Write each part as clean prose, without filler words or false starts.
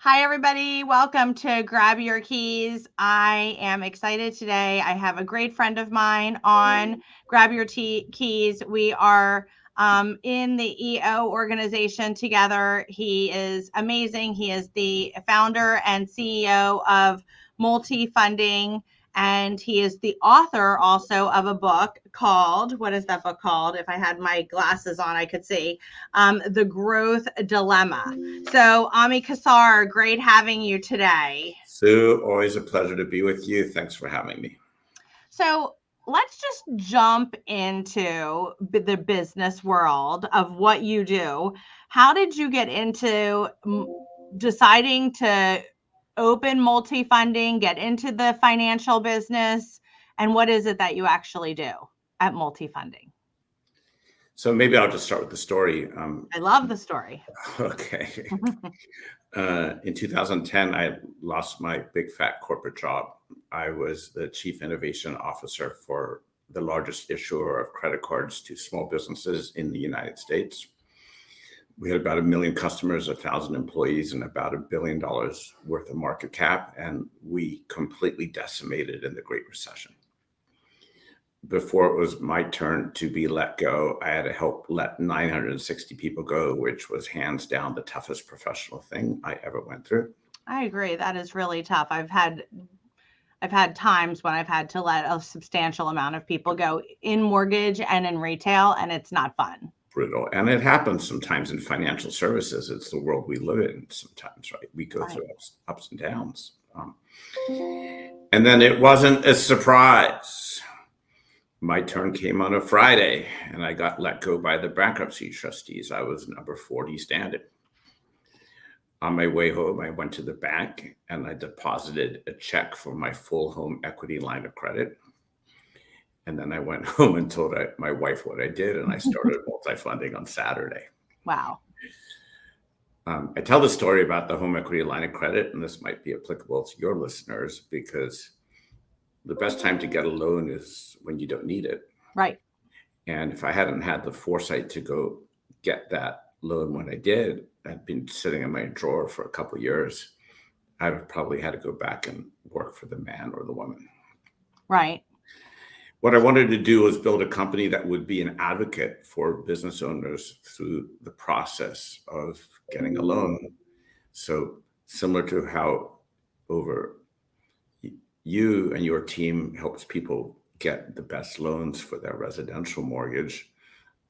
Hi, everybody. Welcome to Grab Your Keys. I am excited today. I have a great friend of mine on Grab Your Keys. We are in the EO organization together. He is amazing. He is the founder and CEO of MultiFunding. And he is the author also of a book called, what is that book called? If I had my glasses on, I could see, The Growth Dilemma. So Ami Kassar, great having you today. Sue, always a pleasure to be with you. Thanks for having me. So let's just jump into the business world of what you do. How did you get into deciding to open MultiFunding, get into the financial business, and what is it that you actually do at MultiFunding? So maybe I'll just start with the story. I love the story. Okay. In 2010, I lost my big fat corporate job. I was the chief innovation officer for the largest issuer of credit cards to small businesses in the United States. We had about 1 million customers, 1,000 employees, and about $1 billion worth of market cap. And we completely decimated in the Great Recession. Before it was my turn to be let go, I had to help let 960 people go, which was hands down the toughest professional thing I ever went through. I agree. That is really tough. I've had times when I've had to let a substantial amount of people go in mortgage and in retail, and it's not fun. Brutal. And it happens sometimes in financial services. It's the world we live in sometimes, right? We go through ups and downs. And then it wasn't a surprise. My turn came on a Friday, and I got let go by the bankruptcy trustees. I was number 40 standing. On my way home, I went to the bank, and I deposited a check for my full home equity line of credit. And then I went home and told my wife what I did, and I started MultiFunding on Saturday. Wow. I tell the story about the home equity line of credit, and this might be applicable to your listeners, because the best time to get a loan is when you don't need it. Right. And if I hadn't had the foresight to go get that loan when I did, I'd been sitting in my drawer for a couple of years. I would probably had to go back and work for the man or the woman. Right. What I wanted to do was build a company that would be an advocate for business owners through the process of getting a loan. So similar to how you and your team helps people get the best loans for their residential mortgage,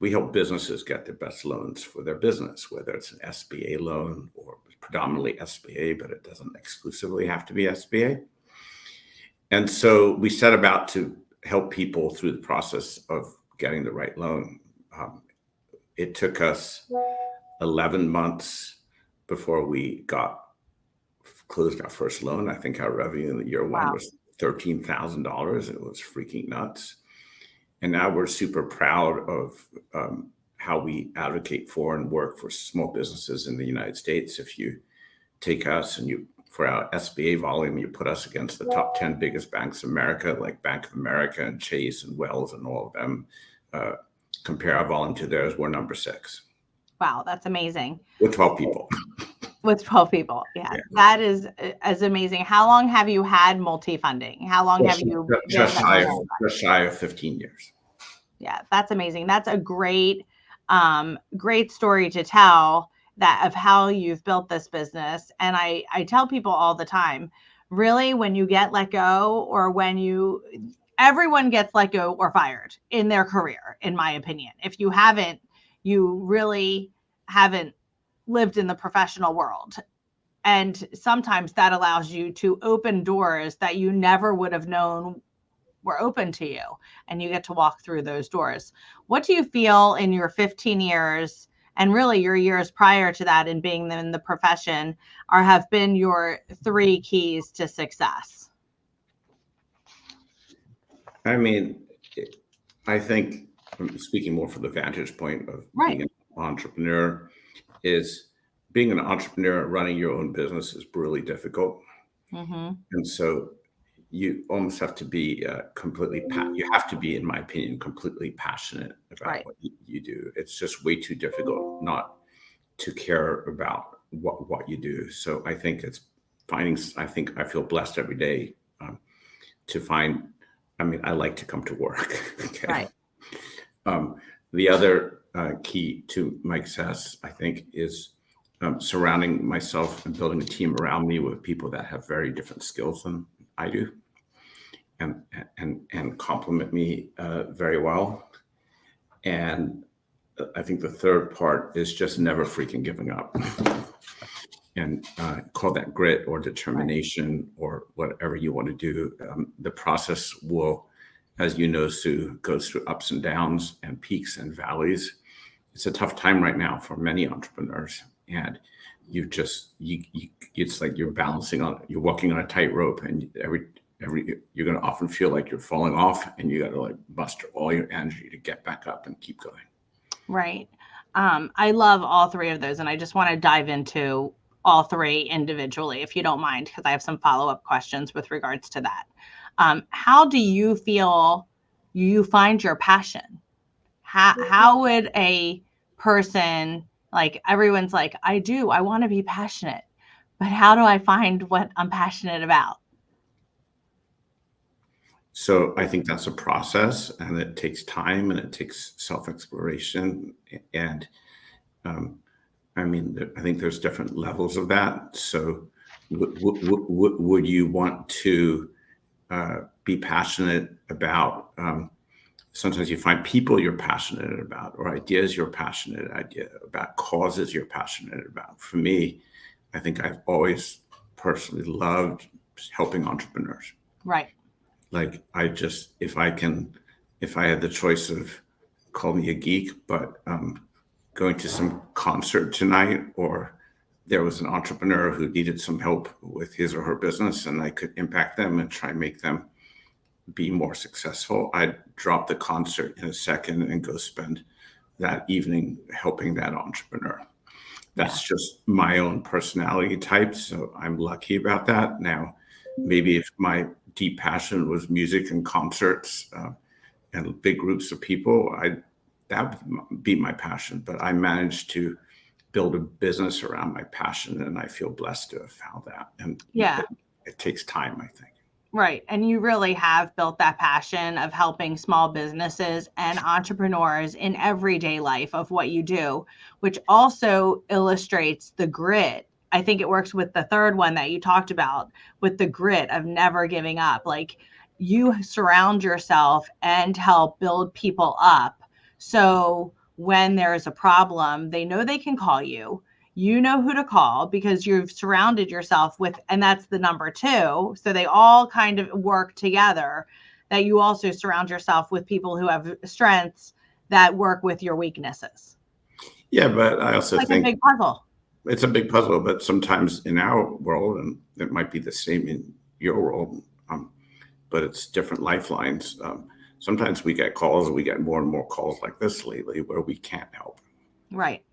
we help businesses get the best loans for their business, whether it's an SBA loan or predominantly SBA, but it doesn't exclusively have to be SBA. And so we set about to help people through the process of getting the right loan. It took us 11 months before we closed our first loan. I think our revenue in the year one was $13,000. It was freaking nuts. And now we're super proud of how we advocate for and work for small businesses in the United States. If you take us and for our SBA volume, you put us against the top 10 biggest banks in America, like Bank of America and Chase and Wells and all of them. Compare our volume to theirs, we're number 6. Wow, that's amazing. With 12 people. With 12 people. Yeah, that is amazing. How long have you had MultiFunding? How long have you? Just shy of 15 years. Yeah, that's amazing. That's a great story to tell, that of how you've built this business. And I tell people all the time, really, when you get let go, or everyone gets let go or fired in their career, in my opinion. If you haven't, you really haven't lived in the professional world. And sometimes that allows you to open doors that you never would have known were open to you. And you get to walk through those doors. What do you feel in your 15 years and really your years prior to that in being in the profession have been your 3 keys to success? I mean, I think, I'm speaking more from the vantage point of being an entrepreneur, is being an entrepreneur, running your own business is brutally difficult. Mm-hmm. And so you almost have to be you have to be, in my opinion, completely passionate about what you do. It's just way too difficult not to care about what you do. So I think it's finding. I think I feel blessed every day to find. I mean, I like to come to work. Okay. Right. The other key to my success, I think, is surrounding myself and building a team around me with people that have very different skills than I do, and complement me very well. And I think the third part is just never freaking giving up, and call that grit or determination or whatever you want to do. The process will, as you know, Sue, goes through ups and downs and peaks and valleys. It's a tough time right now for many entrepreneurs, and it's like you're walking on a tightrope, and you're going to often feel like you're falling off, and you got to like muster all your energy to get back up and keep going. Right. I love all three of those, and I just want to dive into all three individually, if you don't mind, because I have some follow-up questions with regards to that. How do you feel you find your passion? How would a person, like, everyone's like, I want to be passionate, but how do I find what I'm passionate about? So I think that's a process, and it takes time, and it takes self-exploration. And I mean, I think there's different levels of that. So would you want to be passionate about, sometimes you find people you're passionate about, or ideas you're passionate about, causes you're passionate about. For me, I think I've always personally loved helping entrepreneurs. Right. Like if I had the choice of, call me a geek, but going to some concert tonight, or there was an entrepreneur who needed some help with his or her business, and I could impact them and try and make them be more successful, I'd drop the concert in a second and go spend that evening helping that entrepreneur. That's just my own personality type, so I'm lucky about that. Now, maybe if my deep passion was music and concerts and big groups of people, that would be my passion. But I managed to build a business around my passion, and I feel blessed to have found that. And it takes time, I think. Right. And you really have built that passion of helping small businesses and entrepreneurs in everyday life of what you do, which also illustrates the grit. I think it works with the third one that you talked about, with the grit of never giving up. Like, you surround yourself and help build people up. So when there's a problem, they know they can call you. You know who to call because you've surrounded yourself with, and that's the number two. So they all kind of work together, that you also surround yourself with people who have strengths that work with your weaknesses. Yeah, but I also think a big puzzle. It's a big puzzle, but sometimes in our world, and it might be the same in your world, but it's different lifelines. Sometimes we get calls, we get more and more calls like this lately where we can't help. Right.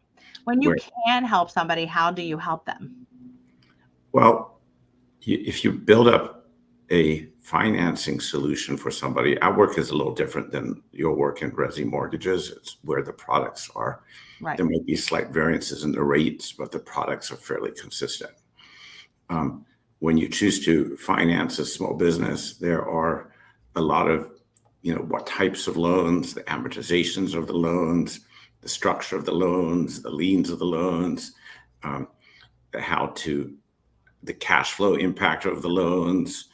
When you can help somebody, how do you help them? Well, if you build up a financing solution for somebody, our work is a little different than your work in resi mortgages. It's where the products are. Right. There may be slight variances in the rates, but the products are fairly consistent. When you choose to finance a small business, there are a lot of, what types of loans, the amortizations of the loans, the structure of the loans, the liens of the loans, the cash flow impact of the loans.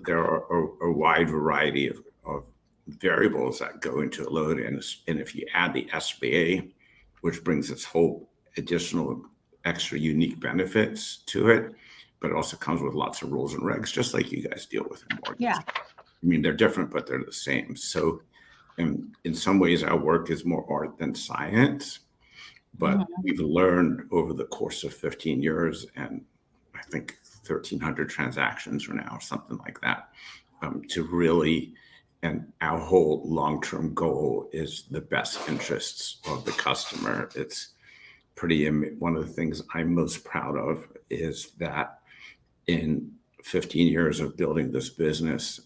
There are a wide variety of variables that go into a loan. And if you add the SBA, which brings its whole additional extra unique benefits to it, but it also comes with lots of rules and regs, just like you guys deal with in mortgage. Yeah. I mean, they're different, but they're the same. So in some ways, our work is more art than science, but we've learned over the course of 15 years, and I think 1,300 transactions or now, something like that, to really, and our whole long-term goal is the best interests of the customer. It's one of the things I'm most proud of is that in 15 years of building this business,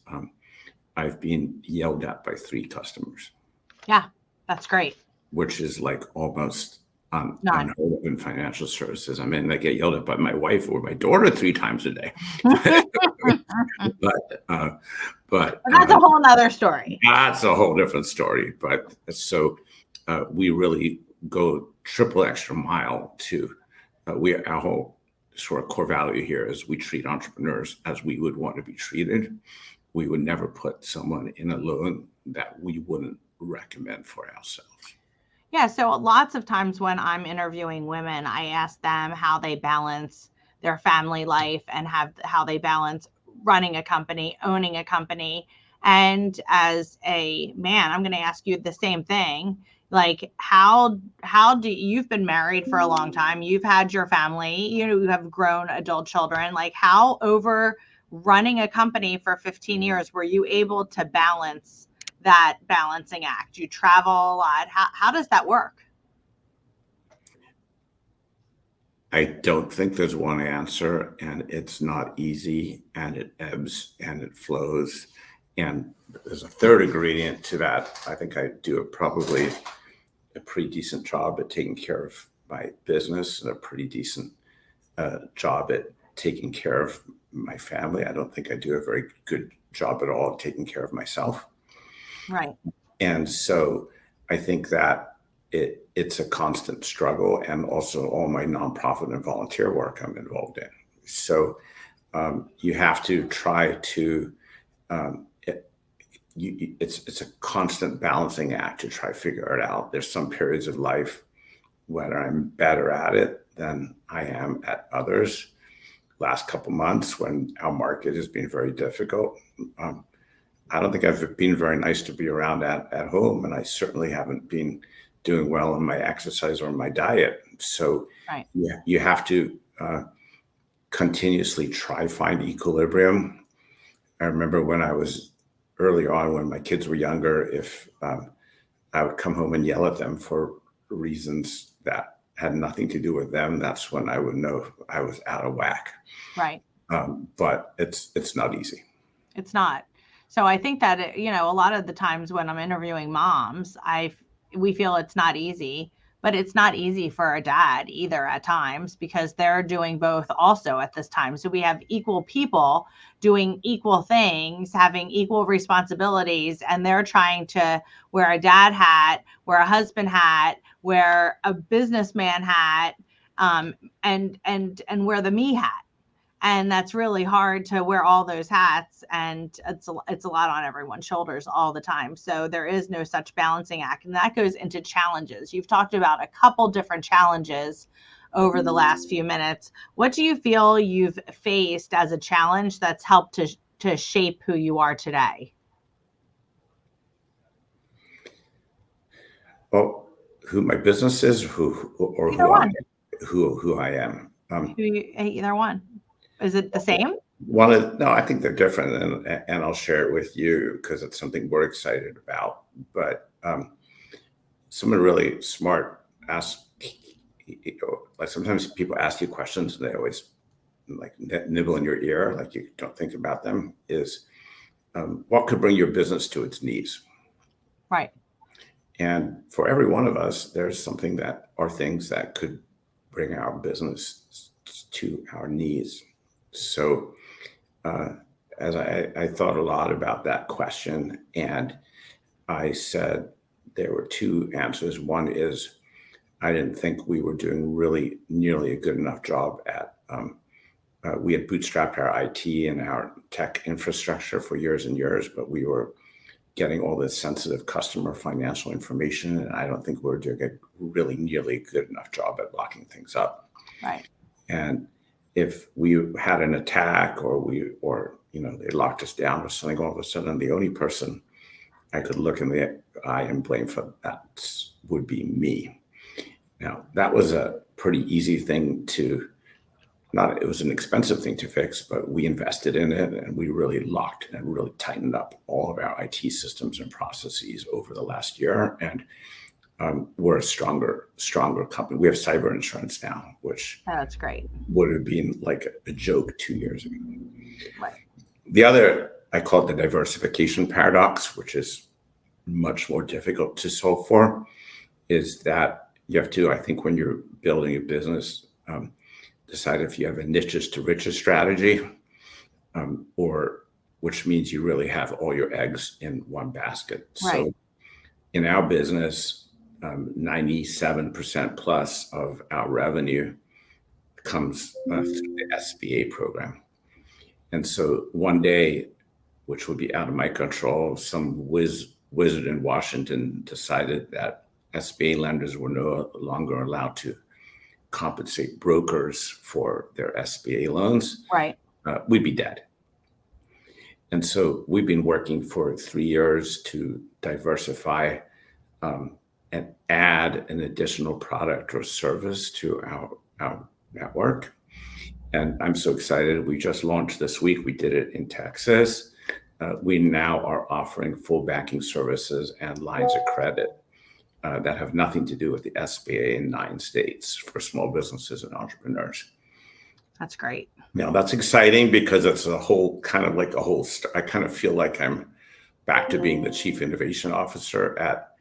I've been yelled at by 3 customers. Yeah, that's great. Which is like almost unheard of in financial services. I mean, I get yelled at by my wife or my daughter 3 times a day. But that's a whole nother story. That's a whole different story. But so we really go triple extra mile to our whole sort of core value here is we treat entrepreneurs as we would want to be treated. We would never put someone in a loan that we wouldn't recommend for ourselves. Yeah, so lots of times when I'm interviewing women, I ask them how they balance their family life and how they balance running a company, owning a company. And as a man, I'm going to ask you the same thing. Like how do you've been married for a long time, you've had your family, you have grown adult children, like how over running a company for 15 years were you able to balance that balancing act? You travel a lot. How does that work? I don't think there's one answer, and it's not easy, and it ebbs and it flows. And there's a third ingredient to that. I think I do probably a pretty decent job at taking care of my business and a pretty decent job at taking care of my family. I don't think I do a very good job at all at taking care of myself. Right. And so I think that it's a constant struggle, and also all my nonprofit and volunteer work I'm involved in. So you have to try to, it's a constant balancing act to try to figure it out. There's some periods of life when I'm better at it than I am at others. Last couple months when our market has been very difficult, I don't think I've been very nice to be around at home, and I certainly haven't been doing well on my exercise or my diet. So right. You have to continuously try find equilibrium. I remember when I was early on, when my kids were younger, if I would come home and yell at them for reasons that had nothing to do with them, that's when I would know I was out of whack. Right. But it's not easy. It's not. So I think that, a lot of the times when I'm interviewing moms, we feel it's not easy, but it's not easy for a dad either at times, because they're doing both also at this time. So we have equal people doing equal things, having equal responsibilities, and they're trying to wear a dad hat, wear a husband hat, wear a businessman hat, and wear the me hat. And that's really hard to wear all those hats, and it's a lot on everyone's shoulders all the time. So there is no such balancing act, and that goes into challenges. You've talked about a couple different challenges over the last few minutes. What do you feel you've faced as a challenge that's helped to shape who you are today? Well, who my business is, who I am. Either one. Is it the same? No, I think they're different, and I'll share it with you because it's something we're excited about. But someone really smart asked, like sometimes people ask you questions and they always like nibble in your ear, like you don't think about them, is what could bring your business to its knees? Right. And for every one of us, there's something that are things that could bring our business to our knees. So as I thought a lot about that question, and I said there were two answers. One is I didn't think we were doing really nearly a good enough job at, we had bootstrapped our IT and our tech infrastructure for years and years, but we were getting all this sensitive customer financial information, and I don't think we were doing a really nearly good enough job at locking things up. Right. And if we had an attack or they locked us down or something, all of a sudden the only person I could look in the eye and blame for that would be me. Now, that was a pretty easy thing it was an expensive thing to fix, but we invested in it and we really locked and really tightened up all of our IT systems and processes over the last year. And we're a stronger company. We have cyber insurance now, which that's great. Would have been like a joke 2 years ago. Right. The other, I call it the diversification paradox, which is much more difficult to solve for, is that You have to, I think, when you're building a business, decide if you have a niches to riches strategy, or which means you really have all your eggs in one basket. Right. So in our business, 97% plus of our revenue comes through the SBA program. And so one day, which would be out of my control, some wizard in Washington decided that SBA lenders were no longer allowed to compensate brokers for their SBA loans. Right. We'd be dead. And so we've been working for 3 years to diversify and add an additional product or service to our network. And I'm so excited. We just launched this week. We did it in Texas. We now are offering full banking services and lines of credit that have nothing to do with the SBA in 9 states for small businesses and entrepreneurs. That's great. Now that's exciting because it's a whole kind of like a whole. I kind of feel like I'm back to being the chief innovation officer at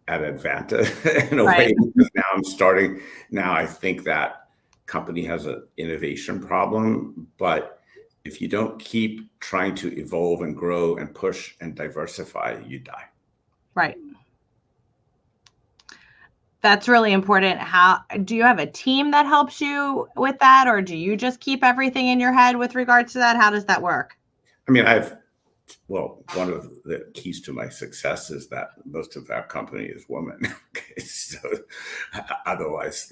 Advanta in a way. Because now I'm starting. Now I think that company has an innovation problem, but if you don't keep trying to evolve and grow and push and diversify, you die. Right. That's really important. How do you have a team that helps you with that, or do you just keep everything in your head with regards to that? How does that work? I mean, one of the keys to my success is that most of our company is women. Okay, so otherwise,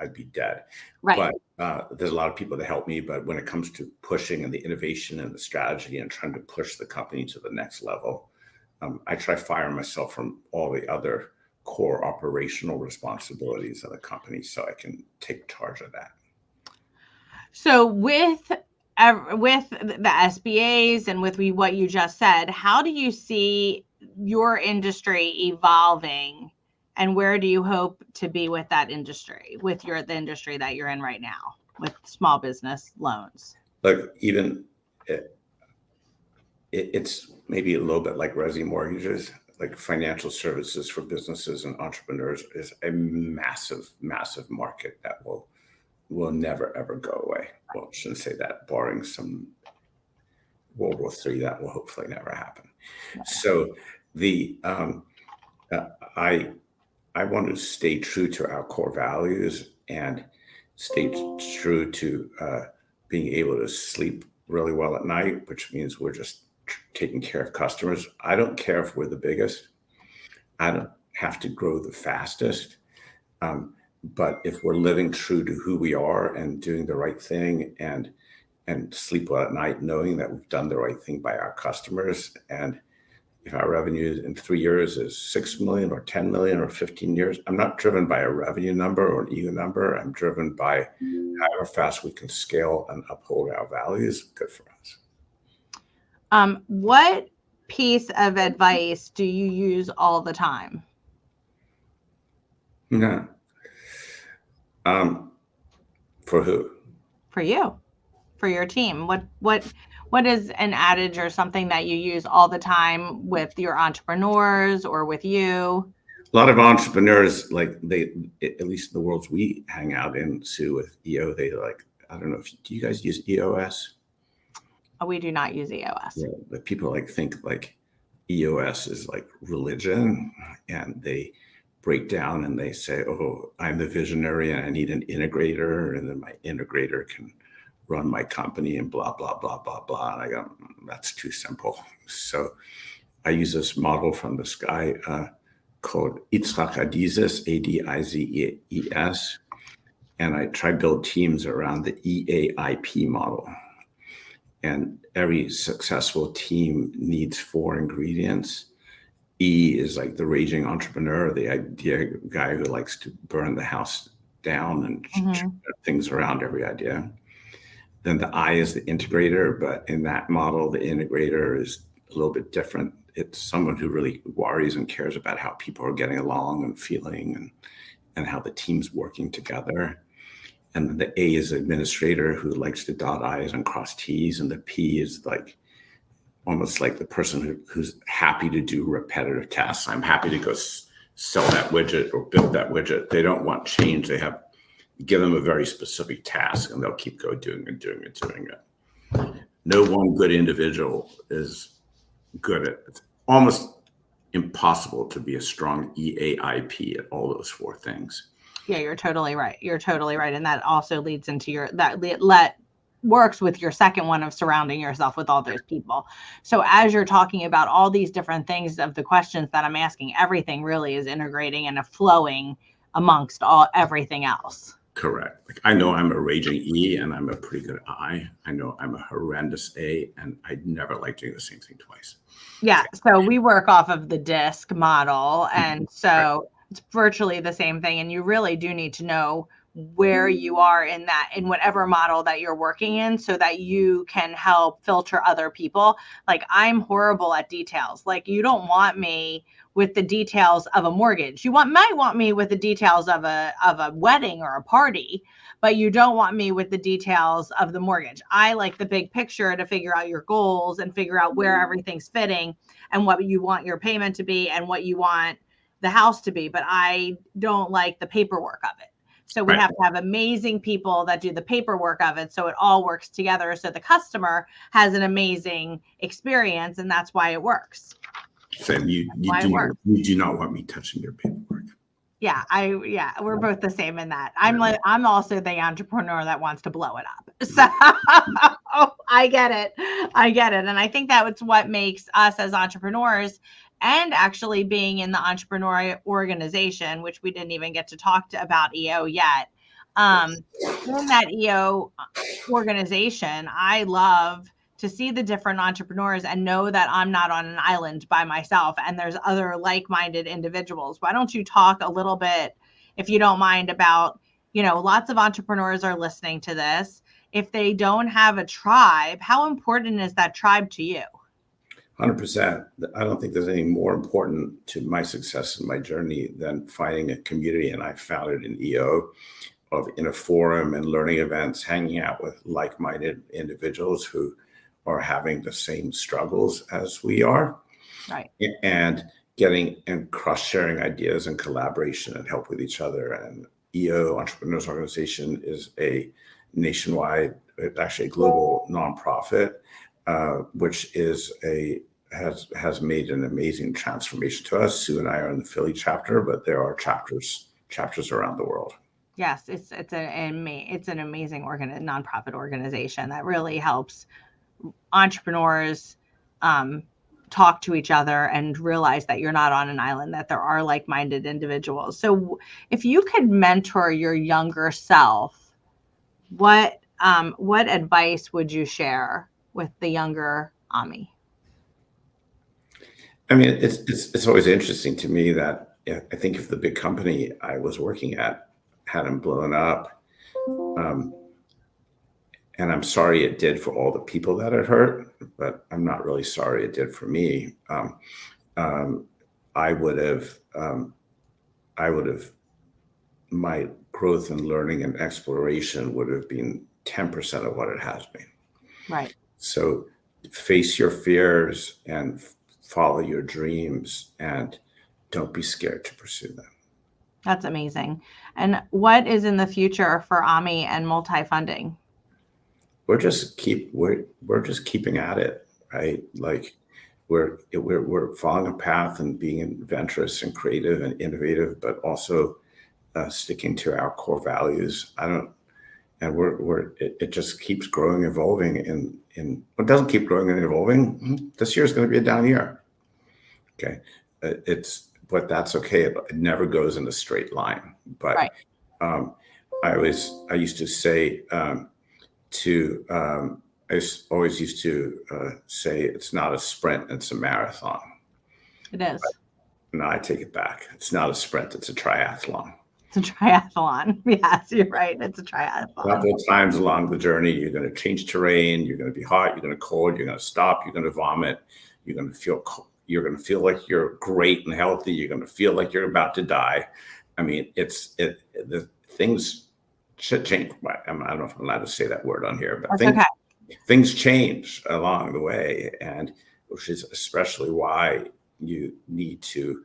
I'd be dead. Right. But there's a lot of people that help me. But when it comes to pushing and the innovation and the strategy and trying to push the company to the next level, I try to fire myself from all the other core operational responsibilities of the company so I can take charge of that. So with the SBAs and with what you just said, how do you see your industry evolving, and where do you hope to be with that industry, with the industry that you're in right now with small business loans? Like even it's maybe a little bit like resi mortgages. Like financial services for businesses and entrepreneurs is a massive, massive market that will never, ever go away. Well, I shouldn't say that, barring some World War III, that will hopefully never happen. So I want to stay true to our core values and stay true to being able to sleep really well at night, which means we're just taking care of customers. I don't care if we're the biggest. I don't have to grow the fastest. But if we're living true to who we are and doing the right thing and sleep well at night, knowing that we've done the right thing by our customers, and if our revenue in 3 years is 6 million or 10 million or 15 years, I'm not driven by a revenue number or an ego number. I'm driven by however fast we can scale and uphold our values. Good for us. What piece of advice do you use all the time? Yeah. For who? For you, for your team. What is an adage or something that you use all the time with your entrepreneurs or with you? A lot of entrepreneurs, like at least the worlds we hang out in, Sue, with EO, they like, I don't know do you guys use EOS? We do not use EOS. Yeah, but people think EOS is like religion, and they break down and they say, oh, I'm the visionary and I need an integrator, and then my integrator can run my company and blah, blah, blah, blah, blah. And I go, that's too simple. So I use this model from this guy called Yitzhak Adizes, Adizes, and I try to build teams around the EAIP model. And every successful team needs 4 ingredients. E is like the raging entrepreneur, the idea guy who likes to burn the house down and things around every idea. Then the I is the integrator, but in that model, the integrator is a little bit different. It's someone who really worries and cares about how people are getting along and feeling and how the team's working together. And then the A is the administrator who likes to dot I's and cross T's. And the P is like almost like the person who's happy to do repetitive tasks. I'm happy to go sell that widget or build that widget. They don't want change. Give them a very specific task and they'll keep doing it. No one good individual is good at it. It's almost impossible to be a strong EAIP at all those four things. Yeah, you're totally right. You're totally right. And that also leads into works with your second one of surrounding yourself with all those people. So as you're talking about all these different things of the questions that I'm asking, everything really is integrating and flowing amongst everything else. Correct. Like I know I'm a raging E and I'm a pretty good I. I know I'm a horrendous A, and I never like doing the same thing twice. Yeah. So we work off of the DISC model. And so it's virtually the same thing. And you really do need to know where you are in whatever model that you're working in so that you can help filter other people. Like I'm horrible at details. Like you don't want me with the details of a mortgage. Might want me with the details of a wedding or a party, but you don't want me with the details of the mortgage. I like the big picture to figure out your goals and figure out where everything's fitting and what you want your payment to be and what you want the house to be. But I don't like the paperwork of it. So we have to have amazing people that do the paperwork of it so it all works together so the customer has an amazing experience, and that's why it works. So you do not want me touching your paperwork. Yeah, we're both the same in that. I'm also the entrepreneur that wants to blow it up. So I get it. And I think that's what makes us as entrepreneurs, and actually being in the entrepreneurial organization, which we didn't even get to talk about EO yet. In that EO organization, I love to see the different entrepreneurs and know that I'm not on an island by myself and there's other like-minded individuals. Why don't you talk a little bit, if you don't mind, about, lots of entrepreneurs are listening to this. If they don't have a tribe, how important is that tribe to you? 100%. I don't think there's anything more important to my success in my journey than finding a community. And I found it in EO, in a forum and learning events, hanging out with like-minded individuals who are having the same struggles as we are. Right. And getting and cross-sharing ideas and collaboration and help with each other. And EO, Entrepreneurs Organization, is a nationwide, actually a global nonprofit, which has made an amazing transformation to us. Sue and I are in the Philly chapter, but there are chapters around the world. Yes, it's an amazing nonprofit organization that really helps entrepreneurs talk to each other and realize that you're not on an island, that there are like-minded individuals. So if you could mentor your younger self, what advice would you share with the younger Ami? I mean, it's always interesting to me that I think if the big company I was working at hadn't blown up, and I'm sorry it did for all the people that it hurt, but I'm not really sorry it did for me. I would have my growth and learning and exploration would have been 10% of what it has been. Right. So face your fears and follow your dreams, and don't be scared to pursue them. That's amazing. And what is in the future for Ami and MultiFunding? We're just keeping at it, right? Like we're following a path and being adventurous and creative and innovative, but also sticking to our core values. It just keeps growing, evolving. It doesn't keep growing and evolving. This year is going to be a down year. Okay, but that's okay. It never goes in a straight line. But right. I used to say. I always used to say it's not a sprint, it's a marathon. It is. No, I take it back. It's not a sprint, it's a triathlon. It's a triathlon. Yes, you're right. It's a triathlon. A couple of times along the journey, you're going to change terrain, you're going to be hot, you're going to cold, you're going to stop, you're going to vomit, you're going to feel like you're great and healthy, you're going to feel like you're about to die. I mean, the things should change. I don't know if I'm allowed to say that word on here, but things change along the way, and which is especially why you need to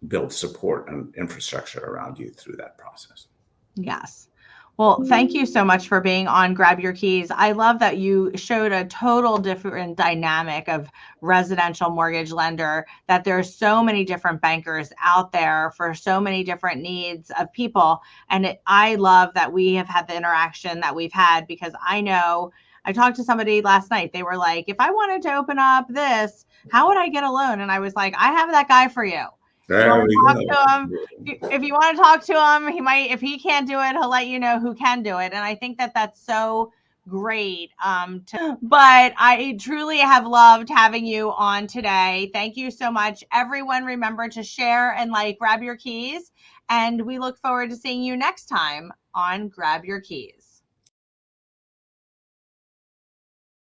build support and infrastructure around you through that process. Yes. Well, thank you so much for being on Grab Your Keys. I love that you showed a total different dynamic of residential mortgage lender, that there's so many different bankers out there for so many different needs of people. And I love that we have had the interaction that we've had, because I know I talked to somebody last night. They were like, if I wanted to open up this, how would I get a loan? And I was like, I have that guy for you. You There want we to talk go. to him? If you want to talk to him, he might, if he can't do it, he'll let you know who can do it. And I think that that's so great. But I truly have loved having you on today. Thank you so much. Everyone, remember to share and like Grab Your Keys. And we look forward to seeing you next time on Grab Your Keys.